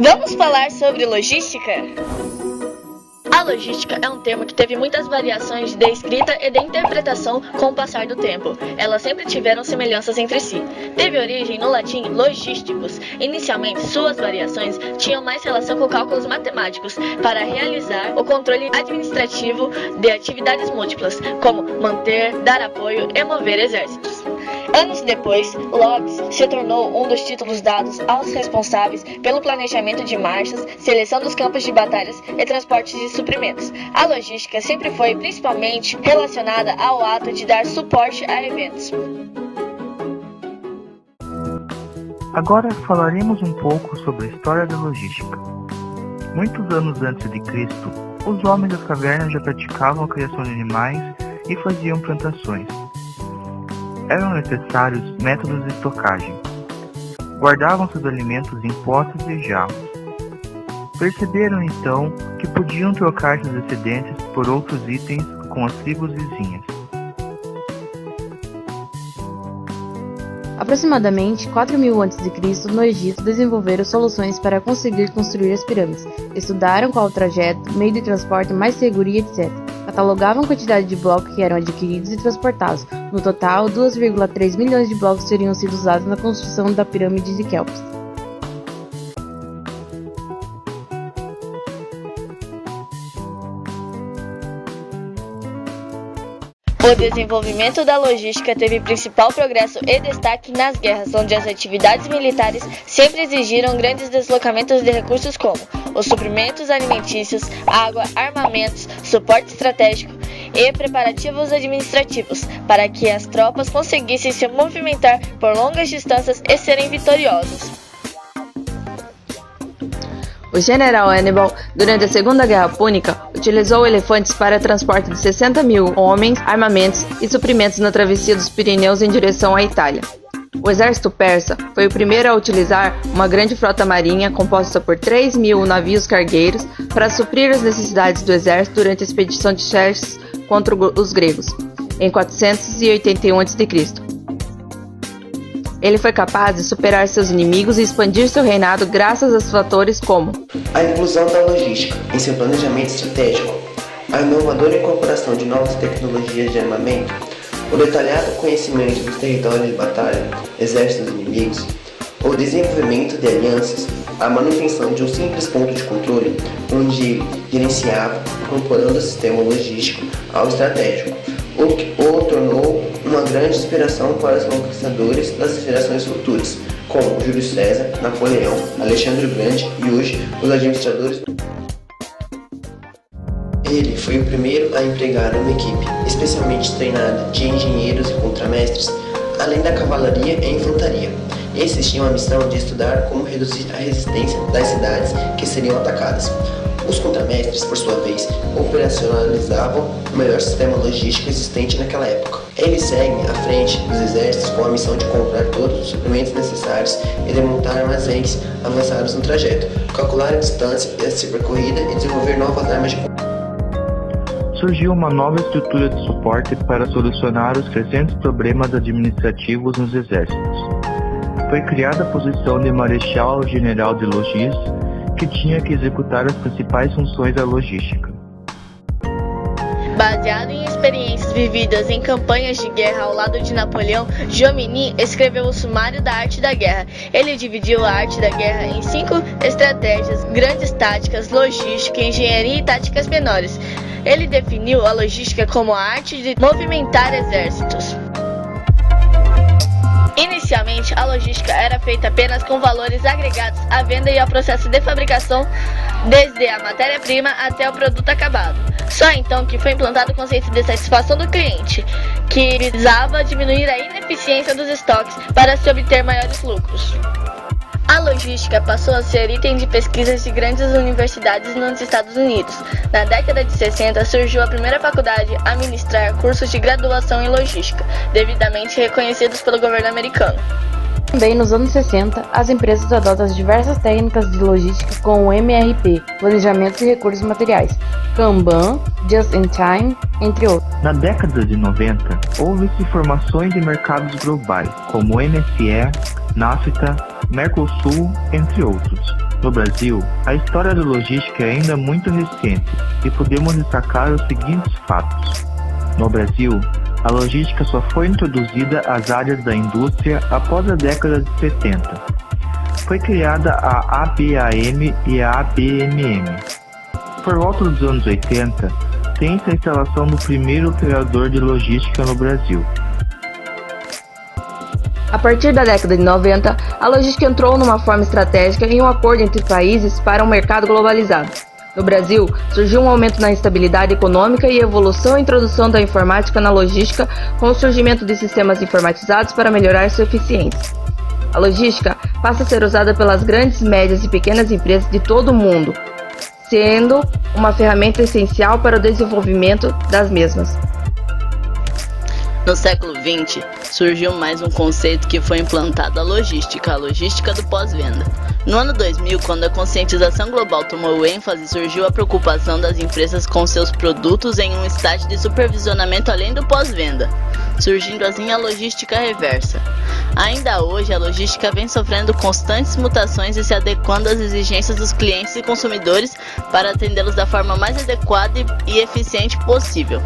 Vamos falar sobre logística? A logística é um termo que teve muitas variações de escrita e de interpretação com o passar do tempo. Elas sempre tiveram semelhanças entre si. Teve origem no latim logísticos. Inicialmente, suas variações tinham mais relação com cálculos matemáticos para realizar o controle administrativo de atividades múltiplas, como manter, dar apoio e mover exércitos. Anos depois, logs se tornou um dos títulos dados aos responsáveis pelo planejamento de marchas, seleção dos campos de batalhas e transporte de suprimentos. A logística sempre foi principalmente relacionada ao ato de dar suporte a eventos. Agora falaremos um pouco sobre a história da logística. Muitos anos antes de Cristo, os homens das cavernas já praticavam a criação de animais e faziam plantações. Eram necessários métodos de estocagem. Guardavam seus alimentos em potes e jarros. Perceberam então que podiam trocar seus excedentes por outros itens com as tribos vizinhas. Aproximadamente 4.000 a.C., no Egito, desenvolveram soluções para conseguir construir as pirâmides. Estudaram qual o trajeto, meio de transporte mais seguro e etc. Catalogavam a quantidade de blocos que eram adquiridos e transportados. No total, 2,3 milhões de blocos teriam sido usados na construção da pirâmide de Quéops. O desenvolvimento da logística teve principal progresso e destaque nas guerras, onde as atividades militares sempre exigiram grandes deslocamentos de recursos como os suprimentos alimentícios, água, armamentos, suporte estratégico e preparativos administrativos, para que as tropas conseguissem se movimentar por longas distâncias e serem vitoriosas. O general Hannibal, durante a Segunda Guerra Púnica, utilizou elefantes para transporte de 60.000 homens, armamentos e suprimentos na travessia dos Pirineus em direção à Itália. O exército persa foi o primeiro a utilizar uma grande frota marinha composta por 3.000 navios cargueiros para suprir as necessidades do exército durante a expedição de Xerxes contra os gregos, em 481 a.C. Ele foi capaz de superar seus inimigos e expandir seu reinado graças a fatores como a inclusão da logística em seu planejamento estratégico, a inovadora incorporação de novas tecnologias de armamento, o detalhado conhecimento dos territórios de batalha, exércitos inimigos, o desenvolvimento de alianças, a manutenção de um simples ponto de controle, onde ele gerenciava, incorporando o sistema logístico ao estratégico, o que o tornou uma grande inspiração para os conquistadores das gerações futuras, como Júlio César, Napoleão, Alexandre o Grande e hoje os administradores. Ele foi o primeiro a empregar uma equipe especialmente treinada de engenheiros e contramestres, além da cavalaria e infantaria. Esses tinham a missão de estudar como reduzir a resistência das cidades que seriam atacadas. Os contramestres, por sua vez, operacionalizavam o melhor sistema logístico existente naquela época. Eles seguem à frente dos exércitos com a missão de comprar todos os suprimentos necessários e de montar armazéns avançados no trajeto, calcular a distância a ser percorrida e desenvolver novas armas de combate. Surgiu uma nova estrutura de suporte para solucionar os crescentes problemas administrativos nos exércitos. Foi criada a posição de Marechal-General de Logis, que tinha que executar as principais funções da logística. Baseado em experiências vividas em campanhas de guerra ao lado de Napoleão, Jomini escreveu o Sumário da Arte da Guerra. Ele dividiu a arte da guerra em 5 estratégias: grandes táticas, logística, engenharia e táticas menores. Ele definiu a logística como a arte de movimentar exércitos. Inicialmente, a logística era feita apenas com valores agregados à venda e ao processo de fabricação, desde a matéria-prima até o produto acabado. Só então que foi implantado o conceito de satisfação do cliente, que visava diminuir a ineficiência dos estoques para se obter maiores lucros. A logística passou a ser item de pesquisas de grandes universidades nos Estados Unidos. Na década de 60, surgiu a primeira faculdade a ministrar cursos de graduação em logística, devidamente reconhecidos pelo governo americano. Também nos anos 60, as empresas adotam diversas técnicas de logística como o MRP, Planejamento de Recursos Materiais, Kanban, Just in Time, entre outros. Na década de 90, houve-se formações de mercados globais, como o MSE, NAFTA, Mercosul, entre outros. No Brasil, a história da logística é ainda muito recente e podemos destacar os seguintes fatos. No Brasil, a logística só foi introduzida às áreas da indústria após a década de 70. Foi criada a ABAM e a ABMM. Por volta dos anos 80, tem-se a instalação do primeiro operador de logística no Brasil. A partir da década de 90, a logística entrou numa forma estratégica em um acordo entre países para um mercado globalizado. No Brasil, surgiu um aumento na instabilidade econômica e evolução e introdução da informática na logística com o surgimento de sistemas informatizados para melhorar sua eficiência. A logística passa a ser usada pelas grandes, médias e pequenas empresas de todo o mundo, sendo uma ferramenta essencial para o desenvolvimento das mesmas. No século XX, surgiu mais um conceito que foi implantado, a logística do pós-venda. No ano 2000, quando a conscientização global tomou ênfase, surgiu a preocupação das empresas com seus produtos em um estágio de supervisionamento além do pós-venda, surgindo assim a logística reversa. Ainda hoje, a logística vem sofrendo constantes mutações e se adequando às exigências dos clientes e consumidores para atendê-los da forma mais adequada e eficiente possível.